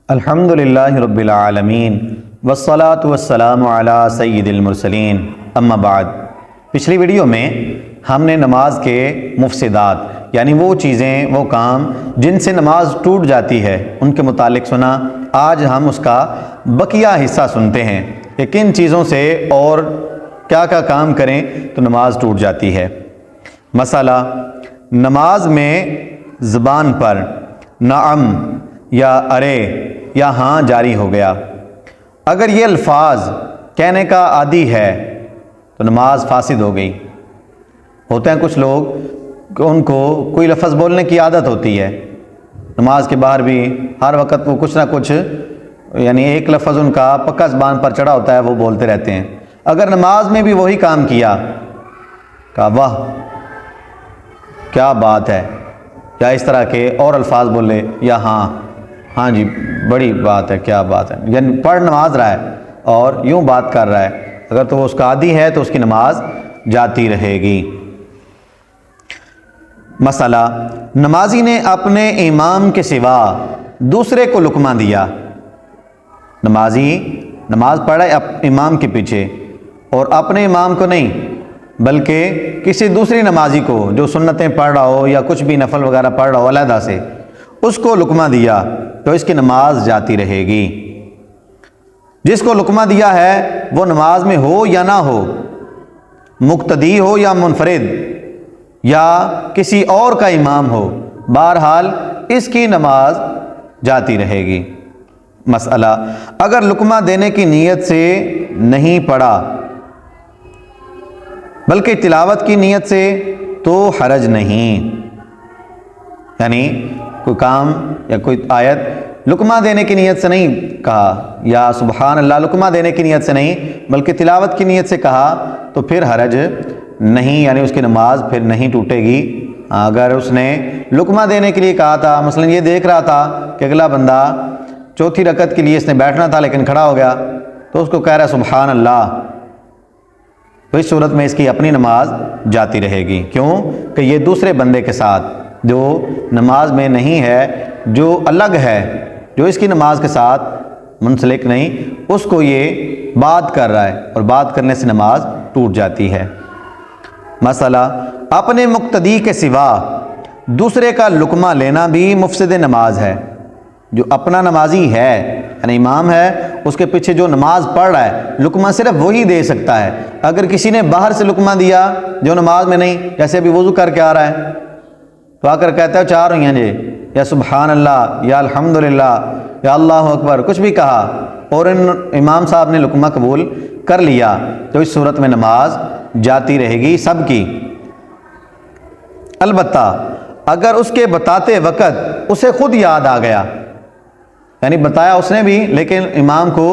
الحمدللہ رب العالمین والصلاة والسلام علی سید المرسلین اما بعد۔ پچھلی ویڈیو میں ہم نے نماز کے مفسدات یعنی وہ چیزیں وہ کام جن سے نماز ٹوٹ جاتی ہے ان کے متعلق سنا۔ آج ہم اس کا بقیہ حصہ سنتے ہیں کہ کن چیزوں سے اور کیا کیا کام کریں تو نماز ٹوٹ جاتی ہے۔ مسئلہ، نماز میں زبان پر نعم یا ارے یا ہاں جاری ہو گیا، اگر یہ الفاظ کہنے کا عادی ہے تو نماز فاسد ہو گئی۔ ہوتے ہیں کچھ لوگ کہ ان کو کوئی لفظ بولنے کی عادت ہوتی ہے، نماز کے باہر بھی ہر وقت وہ کچھ نہ کچھ یعنی ایک لفظ ان کا پکا زبان پر چڑھا ہوتا ہے، وہ بولتے رہتے ہیں۔ اگر نماز میں بھی وہی کام کیا، کہا واہ کیا بات ہے، یا اس طرح کے اور الفاظ بولے، یا ہاں جی بڑی بات ہے، کیا بات ہے، یعنی پڑھ نماز رہا ہے اور یوں بات کر رہا ہے، اگر تو وہ اس کا عادی ہے تو اس کی نماز جاتی رہے گی۔ مسئلہ، نمازی نے اپنے امام کے سوا دوسرے کو لقمہ دیا۔ نمازی نماز پڑھا امام کے پیچھے اور اپنے امام کو نہیں بلکہ کسی دوسری نمازی کو جو سنتیں پڑھ رہا ہو یا کچھ بھی نفل وغیرہ پڑھ رہا ہو علیحدہ سے، اس کو لقمہ دیا تو اس کی نماز جاتی رہے گی۔ جس کو لقمہ دیا ہے وہ نماز میں ہو یا نہ ہو، مقتدی ہو یا منفرد یا کسی اور کا امام ہو، بہرحال اس کی نماز جاتی رہے گی۔ مسئلہ، اگر لقمہ دینے کی نیت سے نہیں پڑھا بلکہ تلاوت کی نیت سے تو حرج نہیں، یعنی کوئی کام یا کوئی آیت لقمہ دینے کی نیت سے نہیں کہا یا سبحان اللہ لقمہ دینے کی نیت سے نہیں بلکہ تلاوت کی نیت سے کہا تو پھر حرج نہیں، یعنی اس کی نماز پھر نہیں ٹوٹے گی۔ اگر اس نے لقمہ دینے کے لیے کہا تھا، مثلا یہ دیکھ رہا تھا کہ اگلا بندہ چوتھی رکعت کے لیے اس نے بیٹھنا تھا لیکن کھڑا ہو گیا تو اس کو کہہ رہا ہے سبحان اللہ، تو اس صورت میں اس کی اپنی نماز جاتی رہے گی۔ کیوں کہ یہ دوسرے بندے کے ساتھ جو نماز میں نہیں ہے، جو الگ ہے، جو اس کی نماز کے ساتھ منسلک نہیں، اس کو یہ بات کر رہا ہے اور بات کرنے سے نماز ٹوٹ جاتی ہے۔ مسئلہ، اپنے مقتدی کے سوا دوسرے کا لقمہ لینا بھی مفسد نماز ہے۔ جو اپنا نمازی ہے یعنی امام ہے، اس کے پیچھے جو نماز پڑھ رہا ہے، لقمہ صرف وہی دے سکتا ہے۔ اگر کسی نے باہر سے لقمہ دیا جو نماز میں نہیں، جیسے ابھی وضو کر کے آ رہا ہے تو آ کر کہتا ہے چار ہوئی ہیں جی، یا سبحان اللہ یا الحمدللہ یا اللہ اکبر، کچھ بھی کہا اور امام صاحب نے لقمہ قبول کر لیا تو اس صورت میں نماز جاتی رہے گی سب کی۔ البتہ اگر اس کے بتاتے وقت اسے خود یاد آ گیا، یعنی بتایا اس نے بھی لیکن امام کو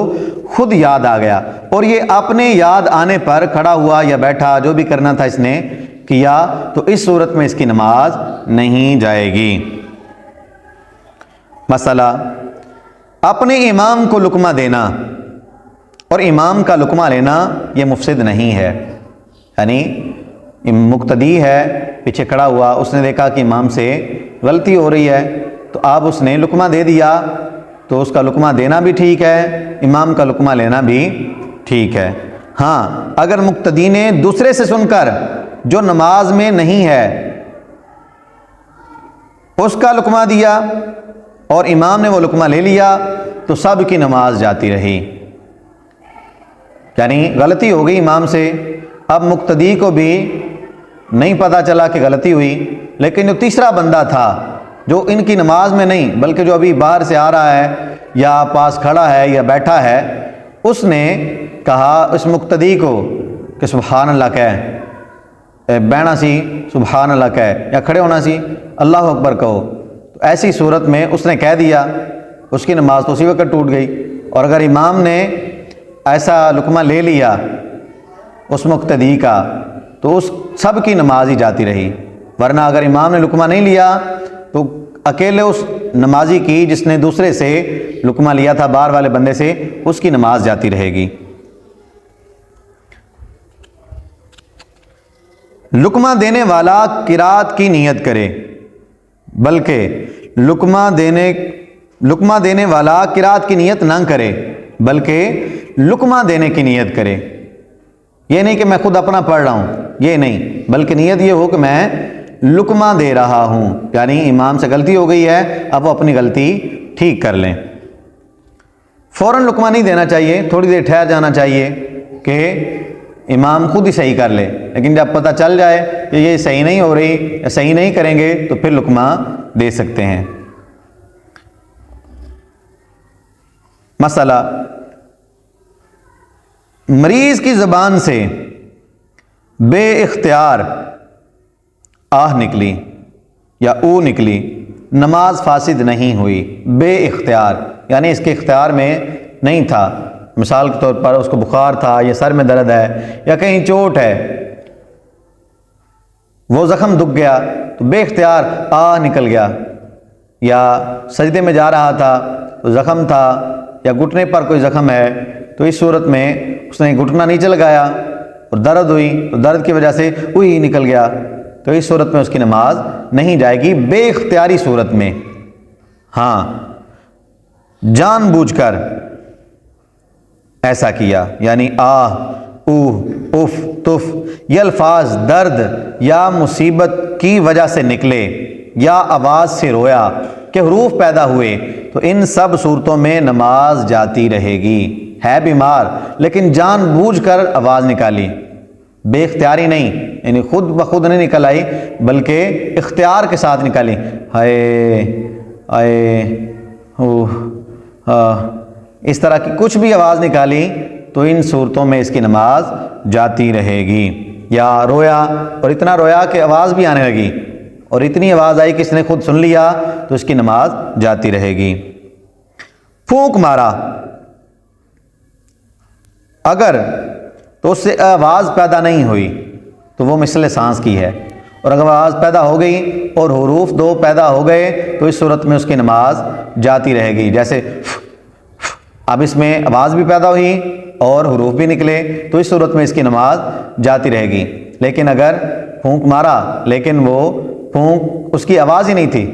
خود یاد آ گیا اور یہ اپنے یاد آنے پر کھڑا ہوا یا بیٹھا جو بھی کرنا تھا اس نے کیا، تو اس صورت میں اس کی نماز نہیں جائے گی۔ مسئلہ، اپنے امام کو لقمہ دینا اور امام کا لقمہ لینا یہ مفسد نہیں ہے، یعنی مقتدی ہے پیچھے کھڑا ہوا، اس نے دیکھا کہ امام سے غلطی ہو رہی ہے تو اب اس نے لقمہ دے دیا تو اس کا لقمہ دینا بھی ٹھیک ہے، امام کا لقمہ لینا بھی ٹھیک ہے۔ ہاں، اگر مقتدی نے دوسرے سے سن کر جو نماز میں نہیں ہے اس کا لقمہ دیا اور امام نے وہ لقمہ لے لیا تو سب کی نماز جاتی رہی، یعنی غلطی ہو گئی امام سے، اب مقتدی کو بھی نہیں پتہ چلا کہ غلطی ہوئی، لیکن جو تیسرا بندہ تھا جو ان کی نماز میں نہیں بلکہ جو ابھی باہر سے آ رہا ہے یا پاس کھڑا ہے یا بیٹھا ہے، اس نے کہا اس مقتدی کو کہ سبحان اللہ کہہ، بیٹھنا سی سبحان اللہ کہہ، یا کھڑے ہونا سی اللہ اکبر کہو، تو ایسی صورت میں اس نے کہہ دیا، اس کی نماز تو اسی وقت ٹوٹ گئی۔ اور اگر امام نے ایسا لقمہ لے لیا اس مقتدی کا تو اس سب کی نماز ہی جاتی رہی، ورنہ اگر امام نے لقمہ نہیں لیا تو اکیلے اس نمازی کی جس نے دوسرے سے لقمہ لیا تھا باہر والے بندے سے، اس کی نماز جاتی رہے گی۔ لقمہ دینے والا قرات کی نیت کرے بلکہ لقمہ دینے لقمہ دینے والا قرات کی نیت نہ کرے بلکہ لقمہ دینے کی نیت کرے. یہ نہیں کہ میں خود اپنا پڑھ رہا ہوں، یہ نہیں، بلکہ نیت یہ ہو کہ میں لقمہ دے رہا ہوں. یعنی امام سے غلطی ہو گئی ہے، اب وہ اپنی غلطی ٹھیک کر لیں. فوراً لقمہ نہیں دینا چاہیے، تھوڑی دیر ٹھہر جانا چاہیے کہ امام خود ہی صحیح کر لے. لیکن جب پتہ چل جائے کہ یہ صحیح نہیں ہو رہی یا صحیح نہیں کریں گے تو پھر لقمہ دے سکتے ہیں. مسئلہ، مریض کی زبان سے بے اختیار آہ نکلی یا او نکلی، نماز فاسد نہیں ہوئی. بے اختیار یعنی اس کے اختیار میں نہیں تھا. مثال کے طور پر اس کو بخار تھا یا سر میں درد ہے یا کہیں چوٹ ہے، وہ زخم دکھ گیا تو بے اختیار آہ نکل گیا. یا سجدے میں جا رہا تھا تو زخم تھا یا گھٹنے پر کوئی زخم ہے تو اس صورت میں اس نے گھٹنا نیچے لگایا اور درد ہوئی تو درد کی وجہ سے اوہی نکل گیا، تو اس صورت میں اس کی نماز نہیں جائے گی بے اختیاری صورت میں. ہاں جان بوجھ کر ایسا کیا یعنی آہ، اوہ، اف، تف، یہ الفاظ درد یا مصیبت کی وجہ سے نکلے یا آواز سے رویا کہ حروف پیدا ہوئے تو ان سب صورتوں میں نماز جاتی رہے گی. ہے بیمار لیکن جان بوجھ کر آواز نکالی، بے اختیاری نہیں، یعنی خود بخود نہیں نکل آئی بلکہ اختیار کے ساتھ نکالی، ہائے آئے اوہ، اس طرح کی کچھ بھی آواز نکالی تو ان صورتوں میں اس کی نماز جاتی رہے گی. یا رویا اور اتنا رویا کہ آواز بھی آنے لگی اور اتنی آواز آئی کہ اس نے خود سن لیا تو اس کی نماز جاتی رہے گی. پھونک مارا اگر تو اس سے آواز پیدا نہیں ہوئی تو وہ مثل سانس کی ہے، اور اگر آواز پیدا ہو گئی اور حروف دو پیدا ہو گئے تو اس صورت میں اس کی نماز جاتی رہے گی. جیسے اب اس میں آواز بھی پیدا ہوئی اور حروف بھی نکلے تو اس صورت میں اس کی نماز جاتی رہے گی. لیکن اگر پھونک مارا لیکن وہ پھونک اس کی آواز ہی نہیں تھی،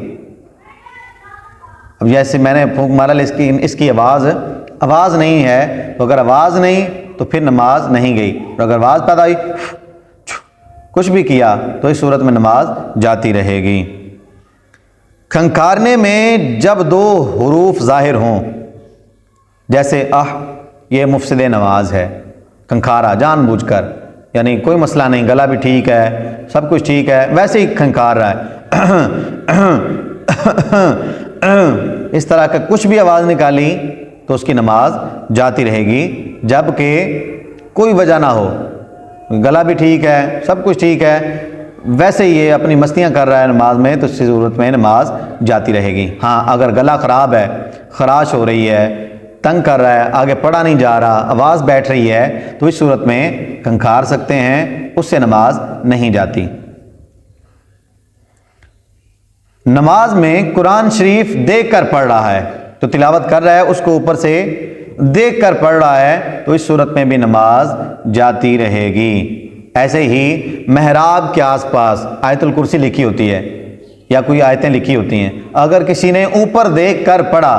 اب جیسے میں نے پھونک مارا اس کی آواز نہیں ہے تو اگر آواز نہیں تو پھر نماز نہیں گئی، اور اگر آواز پیدا ہوئی کچھ بھی کیا تو اس صورت میں نماز جاتی رہے گی. کھنکارنے میں جب دو حروف ظاہر ہوں جیسے یہ مفسد نماز ہے، کھنکارا جان بوجھ کر، یعنی کوئی مسئلہ نہیں، گلا بھی ٹھیک ہے، سب کچھ ٹھیک ہے، ویسے ہی کھنکار رہا ہے، اس طرح کا کچھ بھی آواز نکالی تو اس کی نماز جاتی رہے گی، جبکہ کوئی وجہ نہ ہو، گلا بھی ٹھیک ہے، سب کچھ ٹھیک ہے، ویسے ہی یہ اپنی مستیاں کر رہا ہے نماز میں تو اس صورت میں نماز جاتی رہے گی. ہاں اگر گلا خراب ہے، خراش ہو رہی ہے، تنگ کر رہا ہے، آگے پڑھا نہیں جا رہا، آواز بیٹھ رہی ہے تو اس صورت میں کھنکار سکتے ہیں، اس سے نماز نہیں جاتی. نماز میں قرآن شریف دیکھ کر پڑھ رہا ہے تو تلاوت کر رہا ہے اس کو اوپر سے دیکھ کر پڑھ رہا ہے تو اس صورت میں بھی نماز جاتی رہے گی. ایسے ہی محراب کے آس پاس آیت الکرسی لکھی ہوتی ہے یا کوئی آیتیں لکھی ہوتی ہیں، اگر کسی نے اوپر دیکھ کر پڑھا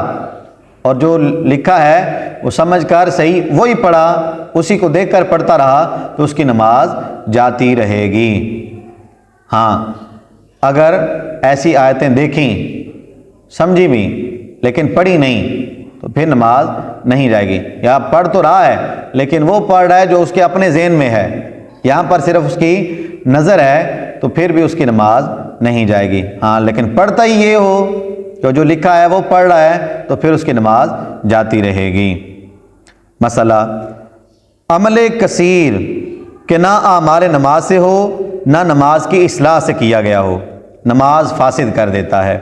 اور جو لکھا ہے وہ سمجھ کر صحیح وہی پڑھا، اسی کو دیکھ کر پڑھتا رہا تو اس کی نماز جاتی رہے گی. ہاں اگر ایسی آیتیں دیکھیں، سمجھی بھی لیکن پڑھی نہیں تو پھر نماز نہیں جائے گی. یا پڑھ تو رہا ہے لیکن وہ پڑھ رہا ہے جو اس کے اپنے ذہن میں ہے، یہاں پر صرف اس کی نظر ہے تو پھر بھی اس کی نماز نہیں جائے گی. ہاں لیکن پڑھتا ہی یہ ہو کہ جو لکھا ہے وہ پڑھ رہا ہے تو پھر اس کی نماز جاتی رہے گی. مسئلہ، عمل کثیر کہ نہ اعمال نماز سے ہو نہ نماز کی اصلاح سے کیا گیا ہو، نماز فاسد کر دیتا ہے.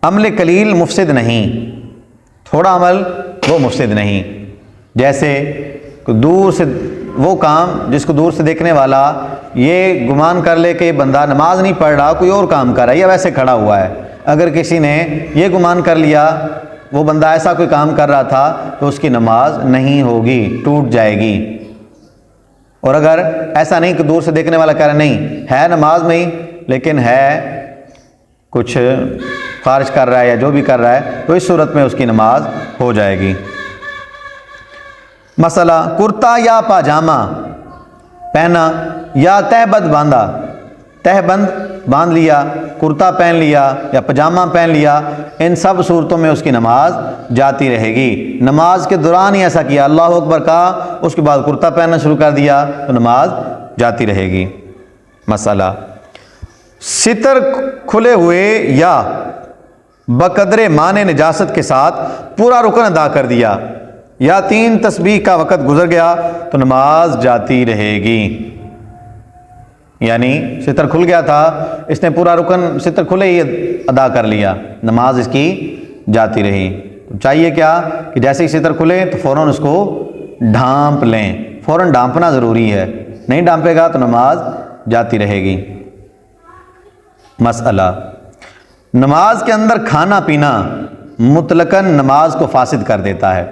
عمل قلیل مفسد نہیں، تھوڑا عمل وہ مفسد نہیں. جیسے دور سے وہ کام جس کو دور سے دیکھنے والا یہ گمان کر لے کہ بندہ نماز نہیں پڑھ رہا، کوئی اور کام کر رہا ہے یا ویسے کھڑا ہوا ہے. اگر کسی نے یہ گمان کر لیا وہ بندہ ایسا کوئی کام کر رہا تھا تو اس کی نماز نہیں ہوگی، ٹوٹ جائے گی. اور اگر ایسا نہیں کہ دور سے دیکھنے والا کہہ رہا نہیں ہے نماز میں ہی لیکن ہے کچھ خارج کر رہا ہے یا جو بھی کر رہا ہے تو اس صورت میں اس کی نماز ہو جائے گی۔ مسئلہ کرتا یا پاجامہ پہنا یا تہبند باندھا، تہبند باندھ لیا، کرتا پہن لیا یا پاجامہ پہن لیا، ان سب صورتوں میں اس کی نماز جاتی رہے گی۔ نماز کے دوران ہی ایسا کیا، اللہ اکبر کہا، اس کے بعد کرتا پہننا شروع کر دیا تو نماز جاتی رہے گی۔ مسئلہ ستر کھلے ہوئے یا بقدر مانع نجاست کے ساتھ پورا رکن ادا کر دیا یا 3 تسبیح کا وقت گزر گیا تو نماز جاتی رہے گی۔ یعنی ستر کھل گیا تھا، اس نے پورا رکن ستر کھلے ہی ادا کر لیا، نماز اس کی جاتی رہی۔ تو چاہیے کیا کہ جیسے ہی ستر کھلے تو فوراً اس کو ڈھانپ لیں، فوراً ڈھانپنا ضروری ہے، نہیں ڈھانپے گا تو نماز جاتی رہے گی۔ مسئلہ نماز کے اندر کھانا پینا مطلقاً نماز کو فاسد کر دیتا ہے۔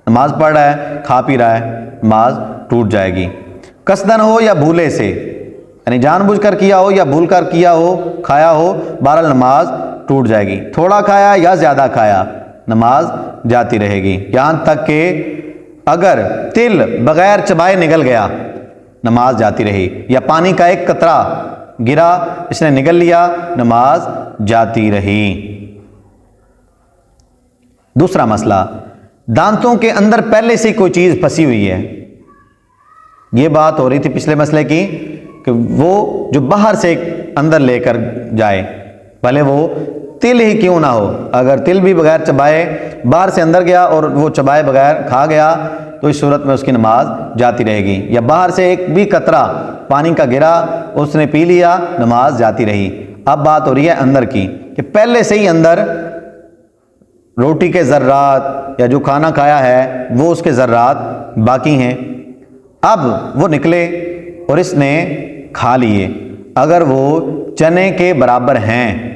نماز پڑھ رہا ہے، کھا پی رہا ہے، نماز ٹوٹ جائے گی۔ قصدن ہو یا بھولے سے، یعنی جان بوجھ کر کیا ہو یا بھول کر کیا ہو، کھایا ہو، بہرحال نماز ٹوٹ جائے گی۔ تھوڑا کھایا یا زیادہ کھایا، نماز جاتی رہے گی، یہاں تک کہ اگر تل بغیر چبائے نگل گیا نماز جاتی رہی، یا پانی کا ایک قطرہ گرا اس نے نگل لیا، نماز جاتی رہی۔ دوسرا مسئلہ دانتوں کے اندر پہلے سے کوئی چیز پھنسی ہوئی ہے۔ یہ بات ہو رہی تھی پچھلے مسئلے کی کہ وہ جو باہر سے اندر لے کر جائے، بھلے وہ تل ہی کیوں نہ ہو، اگر تل بھی بغیر چبائے باہر سے اندر گیا اور وہ چبائے بغیر کھا گیا تو اس صورت میں اس کی نماز جاتی رہے گی۔ یا باہر سے ایک بھی قطرہ پانی کا گرا، اس نے پی لیا، نماز جاتی رہی۔ اب بات ہو رہی ہے اندر کی کہ پہلے سے ہی اندر روٹی کے ذرات یا جو کھانا کھایا ہے وہ اس کے ذرات باقی ہیں، اب وہ نکلے اور اس نے کھا لیے، اگر وہ چنے کے برابر ہیں،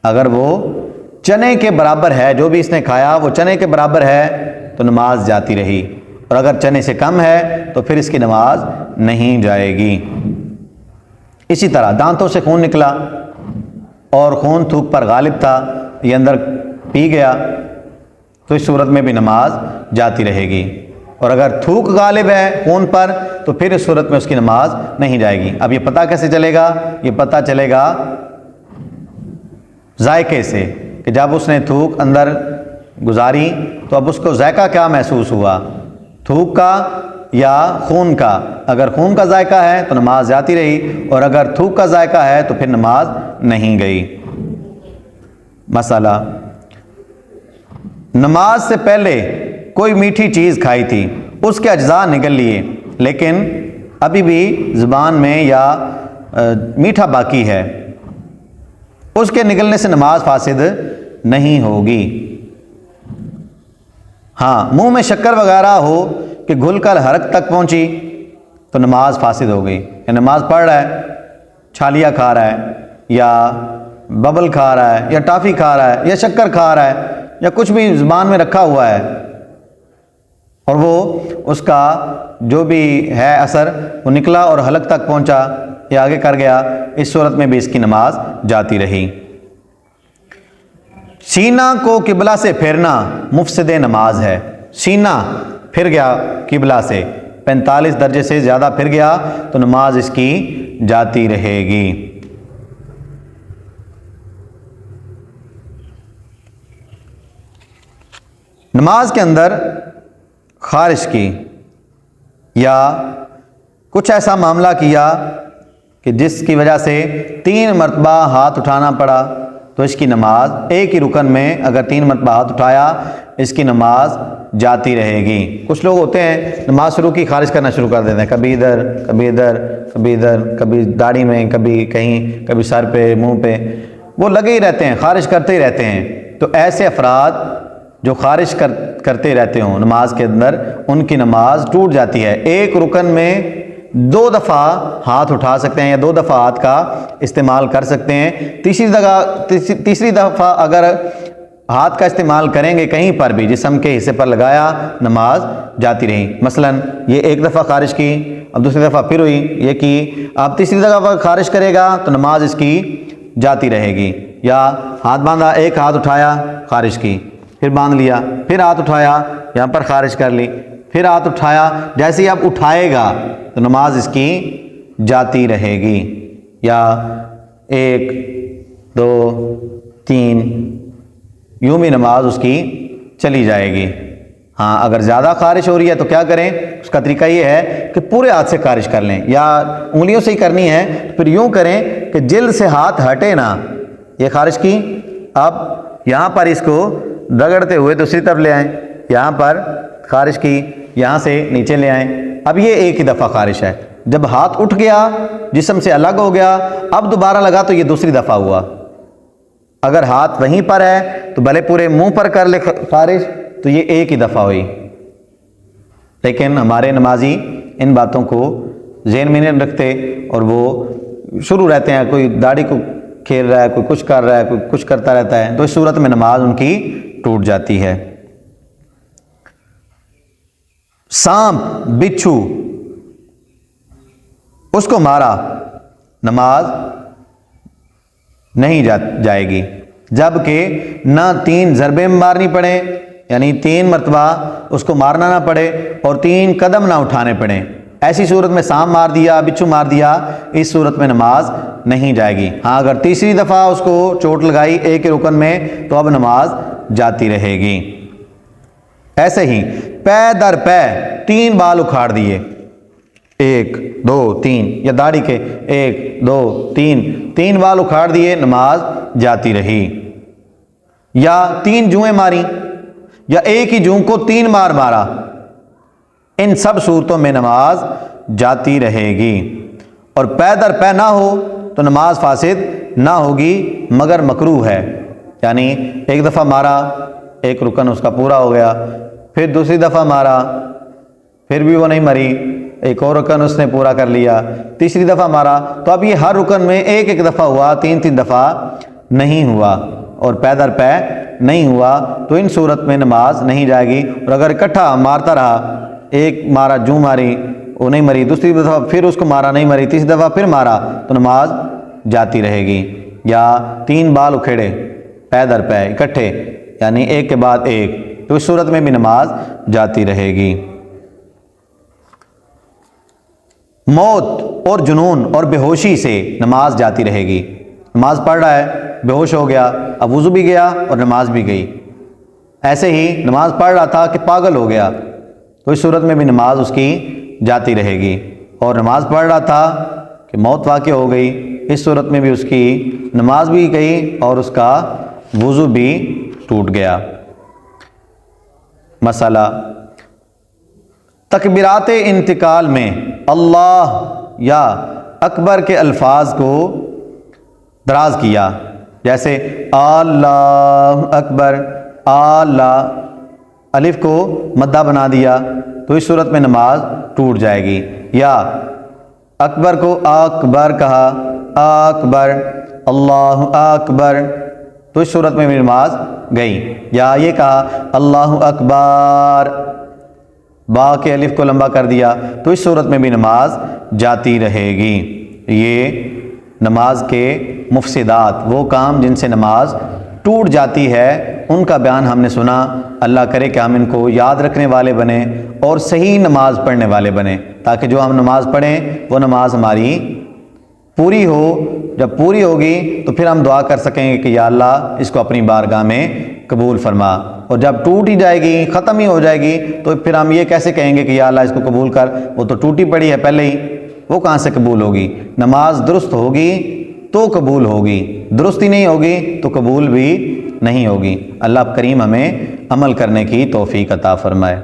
اگر وہ چنے کے برابر ہے، جو بھی اس نے کھایا وہ چنے کے برابر ہے تو نماز جاتی رہی، اور اگر چنے سے کم ہے تو پھر اس کی نماز نہیں جائے گی۔ اسی طرح دانتوں سے خون نکلا اور خون تھوک پر غالب تھا، یہ اندر پی گیا تو اس صورت میں بھی نماز جاتی رہے گی، اور اگر تھوک غالب ہے خون پر تو پھر اس صورت میں اس کی نماز نہیں جائے گی۔ اب یہ پتہ کیسے چلے گا؟ یہ پتہ چلے گا ذائقے سے، کہ جب اس نے تھوک اندر گزاری تو اب اس کو ذائقہ کیا محسوس ہوا، تھوک کا یا خون کا؟ اگر خون کا ذائقہ ہے تو نماز جاتی رہی، اور اگر تھوک کا ذائقہ ہے تو پھر نماز نہیں گئی۔ مسئلہ نماز سے پہلے کوئی میٹھی چیز کھائی تھی، اس کے اجزاء نگل لیے، لیکن ابھی بھی زبان میں یا میٹھا باقی ہے، اس کے نگلنے سے نماز فاسد نہیں ہوگی۔ ہاں منہ میں شکر وغیرہ ہو کہ گھل کر حلق تک پہنچی تو نماز فاسد ہو گئی، یا نماز پڑھ رہا ہے، چھالیاں کھا رہا ہے یا ببل کھا رہا ہے یا ٹافی کھا رہا ہے یا شکر کھا رہا ہے یا کچھ بھی زبان میں رکھا ہوا ہے، اور وہ اس کا جو بھی ہے اثر وہ نکلا اور حلق تک پہنچا یا آگے کر گیا، اس صورت میں بھی اس کی نماز جاتی رہی۔ سینہ کو قبلہ سے پھیرنا مفسد نماز ہے۔ سینہ پھر گیا قبلہ سے، 45 درجے سے زیادہ پھر گیا تو نماز اس کی جاتی رہے گی۔ نماز کے اندر خارش کی یا کچھ ایسا معاملہ کیا کہ جس کی وجہ سے 3 مرتبہ ہاتھ اٹھانا پڑا تو اس کی نماز ایک ہی رکن میں اگر 3 مرتبہ ہاتھ اٹھایا اس کی نماز جاتی رہے گی۔ کچھ لوگ ہوتے ہیں نماز شروع کی خارج کرنا شروع کر دیتے ہیں، کبھی ادھر کبھی ادھر کبھی ادھر، کبھی داڑھی میں کبھی کہیں، کبھی سر پہ منہ پہ، وہ لگے ہی رہتے ہیں، خارج کرتے ہی رہتے ہیں۔ تو ایسے افراد جو خارج کرتے رہتے ہوں نماز کے اندر، ان کی نماز ٹوٹ جاتی ہے۔ ایک رکن میں 2 دفعہ ہاتھ اٹھا سکتے ہیں یا 2 دفعہ ہاتھ کا استعمال کر سکتے ہیں، تیسری دفعہ اگر ہاتھ کا استعمال کریں گے کہیں پر بھی جسم کے حصے پر لگایا نماز جاتی رہی۔ مثلا یہ ایک دفعہ خارج کی، اب دوسری دفعہ پھر ہوئی، یہ کی، اب تیسری دفعہ خارج کرے گا تو نماز اس کی جاتی رہے گی۔ یا ہاتھ باندھا، ایک ہاتھ اٹھایا خارج کی، پھر باندھ لیا، پھر ہاتھ اٹھایا یہاں پر خارج کر لی، پھر ہاتھ اٹھایا، جیسے ہی اب اٹھائے گا تو نماز اس کی جاتی رہے گی، یا 1 2 3 یوں بھی نماز اس کی چلی جائے گی۔ ہاں اگر زیادہ خارش ہو رہی ہے تو کیا کریں؟ اس کا طریقہ یہ ہے کہ پورے ہاتھ سے خارش کر لیں، یا انگلیوں سے ہی کرنی ہے تو پھر یوں کریں کہ جلد سے ہاتھ ہٹے نہ، یہ خارش کی، اب یہاں پر اس کو رگڑتے ہوئے دوسری طرف لے آئیں، یہاں پر خارش کی، یہاں سے نیچے لے آئیں، اب یہ ایک ہی دفعہ خارش ہے۔ جب ہاتھ اٹھ گیا، جسم سے الگ ہو گیا، اب دوبارہ لگا تو یہ دوسری دفعہ ہوا۔ اگر ہاتھ وہیں پر ہے تو بھلے پورے منہ پر کر لے خارش، تو یہ ایک ہی دفعہ ہوئی۔ لیکن ہمارے نمازی ان باتوں کو ذہن میں نہیں رکھتے، اور وہ شروع رہتے ہیں، کوئی داڑھی کو کھیل رہا ہے، کوئی کچھ کر رہا ہے، کوئی کچھ کرتا رہتا ہے، تو اس صورت میں نماز ان کی ٹوٹ جاتی ہے۔ سانپ، بچھو، اس کو مارا، نماز نہیں جائے گی، جبکہ نہ 3 ضربیں مارنی پڑے، یعنی 3 مرتبہ اس کو مارنا نہ پڑے، اور 3 قدم نہ اٹھانے پڑے۔ ایسی صورت میں سانپ مار دیا، بچھو مار دیا، اس صورت میں نماز نہیں جائے گی۔ ہاں اگر تیسری دفعہ اس کو چوٹ لگائی ایک رکن میں تو اب نماز جاتی رہے گی۔ ایسے ہی پے در پے 3 بال اکھاڑ دیے، 1 2 3، یا داڑھی کے 1 2 3 بال اکھاڑ دیے، نماز جاتی رہی۔ یا 3 جوئیں ماری، یا ایک ہی جو کو 3 بار مارا، ان سب صورتوں میں نماز جاتی رہے گی۔ اور پے در پے نہ ہو تو نماز فاسد نہ ہوگی، مگر مکروہ ہے، یعنی ایک دفعہ مارا، ایک رکن اس کا پورا ہو گیا، پھر دوسری دفعہ مارا، پھر بھی وہ نہیں مری، ایک اور رکن اس نے پورا کر لیا، تیسری دفعہ مارا، تو اب یہ ہر رکن میں ایک دفعہ ہوا، 3 دفعہ نہیں ہوا، اور پے در پے نہیں ہوا، تو ان صورت میں نماز نہیں جائے گی۔ اور اگر اکٹھا مارتا رہا، ایک مارا، جو ماری وہ نہیں مری، دوسری دفعہ پھر اس کو مارا نہیں مری، تیسری دفعہ پھر مارا، تو نماز جاتی رہے گی۔ یا 3 بال اکھیڑے پے در پے اکٹھے، یعنی ایک کے بعد ایک، تو اس صورت میں بھی نماز جاتی رہے گی۔ موت اور جنون اور بے ہوشی سے نماز جاتی رہے گی۔ نماز پڑھ رہا ہے، بے ہوش ہو گیا، اب وضو بھی گیا اور نماز بھی گئی۔ ایسے ہی نماز پڑھ رہا تھا کہ پاگل ہو گیا، تو اس صورت میں بھی نماز اس کی جاتی رہے گی۔ اور نماز پڑھ رہا تھا کہ موت واقع ہو گئی، اس صورت میں بھی اس کی نماز بھی گئی اور اس کا وضو بھی ٹوٹ گیا۔ مسئلہ، تکبیرات انتقال میں اللہ یا اکبر کے الفاظ کو دراز کیا، جیسے اللہ اکبر، اللہ، الف کو مدہ بنا دیا، تو اس صورت میں نماز ٹوٹ جائے گی۔ یا اکبر کو اکبر کہا، اکبر، اللہ اکبر، تو اس صورت میں بھی نماز گئی۔ یا یہ کہا اللہ اکبر، با کے الف کو لمبا کر دیا، تو اس صورت میں بھی نماز جاتی رہے گی۔ یہ نماز کے مفسدات، وہ کام جن سے نماز ٹوٹ جاتی ہے، ان کا بیان ہم نے سنا۔ اللہ کرے کہ ہم ان کو یاد رکھنے والے بنیں اور صحیح نماز پڑھنے والے بنیں، تاکہ جو ہم نماز پڑھیں وہ نماز ہماری پوری ہو۔ جب پوری ہوگی تو پھر ہم دعا کر سکیں گے کہ یا اللہ اس کو اپنی بارگاہ میں قبول فرما۔ اور جب ٹوٹ ہی جائے گی، ختم ہی ہو جائے گی، تو پھر ہم یہ کیسے کہیں گے کہ یا اللہ اس کو قبول کر، وہ تو ٹوٹی پڑی ہے پہلے ہی، وہ کہاں سے قبول ہوگی؟ نماز درست ہوگی تو قبول ہوگی، درست ہی نہیں ہوگی تو قبول بھی نہیں ہوگی۔ اللہ کریم ہمیں عمل کرنے کی توفیق عطا فرمائے۔